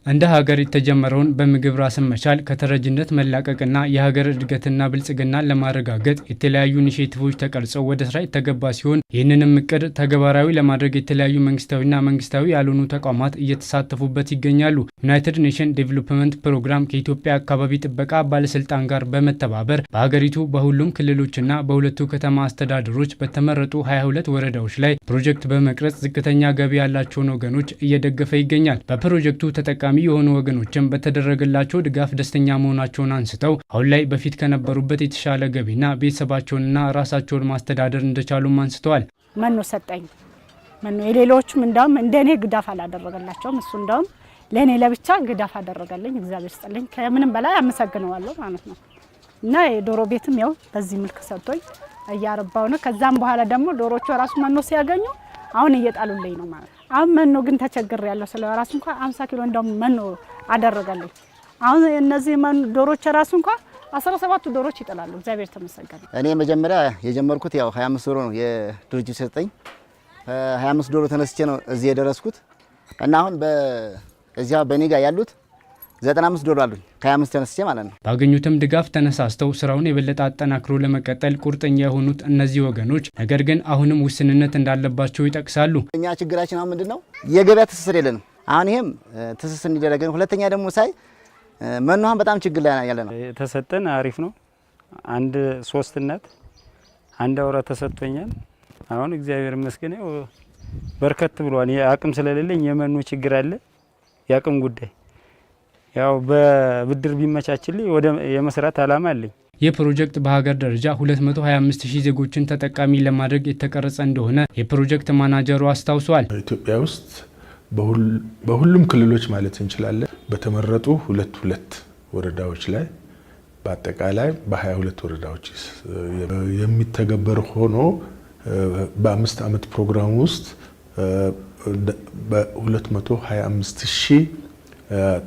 እንደ ሀገር የተጀመረውን በምግብ ራስን መቻል ከተረጅነት መላቀቅና የሀገር እድገትና ብልጽግናን ለማረጋገጥ የተለያዩ ኢኒሼቲቮች ተቀርጸው ወደ ስራ የተገባ ሲሆን ይህንንም እቅድ ተግባራዊ ለማድረግ የተለያዩ መንግስታዊና መንግስታዊ ያልሆኑ ተቋማት እየተሳተፉበት ይገኛሉ። ዩናይትድ ኔሽን ዴቨሎፕመንት ፕሮግራም ከኢትዮጵያ አካባቢ ጥበቃ ባለስልጣን ጋር በመተባበር በሀገሪቱ በሁሉም ክልሎችና በሁለቱ ከተማ አስተዳደሮች በተመረጡ 22 ወረዳዎች ላይ ፕሮጀክት በመቅረጽ ዝቅተኛ ገቢ ያላቸውን ወገኖች እየደገፈ ይገኛል። በፕሮጀክቱ ተጠቃሚ የሆኑ ወገኖችም በተደረገላቸው ድጋፍ ደስተኛ መሆናቸውን አንስተው አሁን ላይ በፊት ከነበሩበት የተሻለ ገቢና ቤተሰባቸውንና ራሳቸውን ማስተዳደር እንደቻሉም አንስተዋል። መኖ ሰጠኝ። መኖ የሌሎችም እንደውም እንደኔ ግዳፍ አላደረገላቸውም። እሱ እንደውም ለኔ ለብቻ ግዳፍ አደረገልኝ። እግዚአብሔር ይስጥልኝ። ከምንም በላይ አመሰግነዋለሁ ማለት ነው። እና የዶሮ ቤትም ያው በዚህ መልክ ሰጥቶኝ እያረባው ነው። ከዛም በኋላ ደግሞ ዶሮቹ ራሱ መኖ ሲያገኙ አሁን እየጣሉልኝ ነው ማለት ነው። አሁን መኖ ግን ተቸግር ያለው ስለራሱ እንኳን 50 ኪሎ እንደውም መኖ አደረገልኝ። አሁን እነዚህ ዶሮች ራሱ እንኳን 17 ዶሮች ይጥላሉ። እግዚአብሔር ተመሰገነ። እኔ መጀመሪያ የጀመርኩት ያው 25 ዶሮ ነው የድርጅቱ ሰጠኝ። 25 ዶሮ ተነስቼ ነው እዚህ የደረስኩት እና አሁን በዚያ በኔ ጋር ያሉት 95 ዶሮ አሉኝ ከ25 ተነስቼ ማለት ነው። ባገኙትም ድጋፍ ተነሳስተው ስራውን የበለጠ አጠናክሮ ለመቀጠል ቁርጠኛ የሆኑት እነዚህ ወገኖች ነገር ግን አሁንም ውስንነት እንዳለባቸው ይጠቅሳሉ። እኛ ችግራችን አሁን ምንድነው የገበያ ትስስር የለንም። አሁን ይሄም ትስስር እንዲደረገን፣ ሁለተኛ ደግሞ ሳይ መኖሃን በጣም ችግር ላይ ያለ ነው። ተሰጠን አሪፍ ነው። አንድ ሶስትነት አንድ አውራ ተሰጥቶኛል። አሁን እግዚአብሔር ይመስገን በርከት ብሏል። አቅም ስለሌለኝ የመኖ ችግር አለ። የአቅም ጉዳይ ያው በብድር ቢመቻችልኝ ወደ የመስራት አላማ አለኝ። ይህ ፕሮጀክት በሀገር ደረጃ 225000 ዜጎችን ተጠቃሚ ለማድረግ የተቀረጸ እንደሆነ የፕሮጀክት ማናጀሩ አስታውሷል። ኢትዮጵያ ውስጥ በሁሉም ክልሎች ማለት እንችላለን በተመረጡ ሁለት ወረዳዎች ላይ በአጠቃላይ በ22 ወረዳዎች የሚተገበር ሆኖ በ5 ዓመት ፕሮግራም ውስጥ በ225000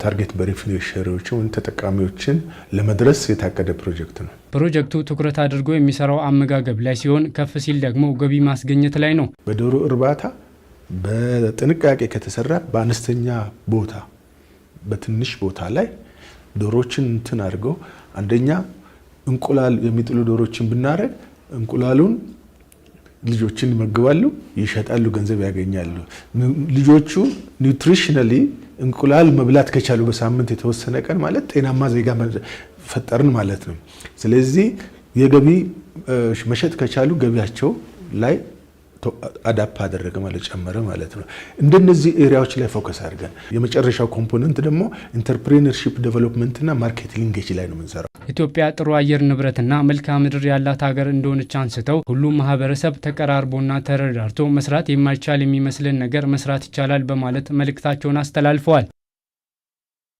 ታርጌት ቤኔፊሻሪዎችን ተጠቃሚዎችን ለመድረስ የታቀደ ፕሮጀክት ነው። ፕሮጀክቱ ትኩረት አድርጎ የሚሰራው አመጋገብ ላይ ሲሆን ከፍ ሲል ደግሞ ገቢ ማስገኘት ላይ ነው። በዶሮ እርባታ በጥንቃቄ ከተሰራ በአነስተኛ ቦታ በትንሽ ቦታ ላይ ዶሮችን እንትን አድርገው አንደኛ እንቁላል የሚጥሉ ዶሮችን ብናረግ እንቁላሉን ልጆችን ይመግባሉ፣ ይሸጣሉ፣ ገንዘብ ያገኛሉ። ልጆቹ ኒውትሪሽናሊ እንቁላል መብላት ከቻሉ በሳምንት የተወሰነ ቀን ማለት ጤናማ ዜጋ ፈጠርን ማለት ነው። ስለዚህ የገቢ መሸጥ ከቻሉ ገቢያቸው ላይ አዳፕ አደረገ ማለት ጨመረ ማለት ነው። እንደነዚህ ኤሪያዎች ላይ ፎከስ አድርገን የመጨረሻው ኮምፖነንት ደግሞ ኢንተርፕሬነርሺፕ ዴቨሎፕመንትና ማርኬቲንግ ላይ ነው የምንሰራው። ኢትዮጵያ ጥሩ አየር ንብረትና መልክዓ ምድር ያላት ሀገር እንደሆነች አንስተው ሁሉም ማህበረሰብ ተቀራርቦና ተረዳርቶ መስራት የማይቻል የሚመስልን ነገር መስራት ይቻላል በማለት መልእክታቸውን አስተላልፈዋል።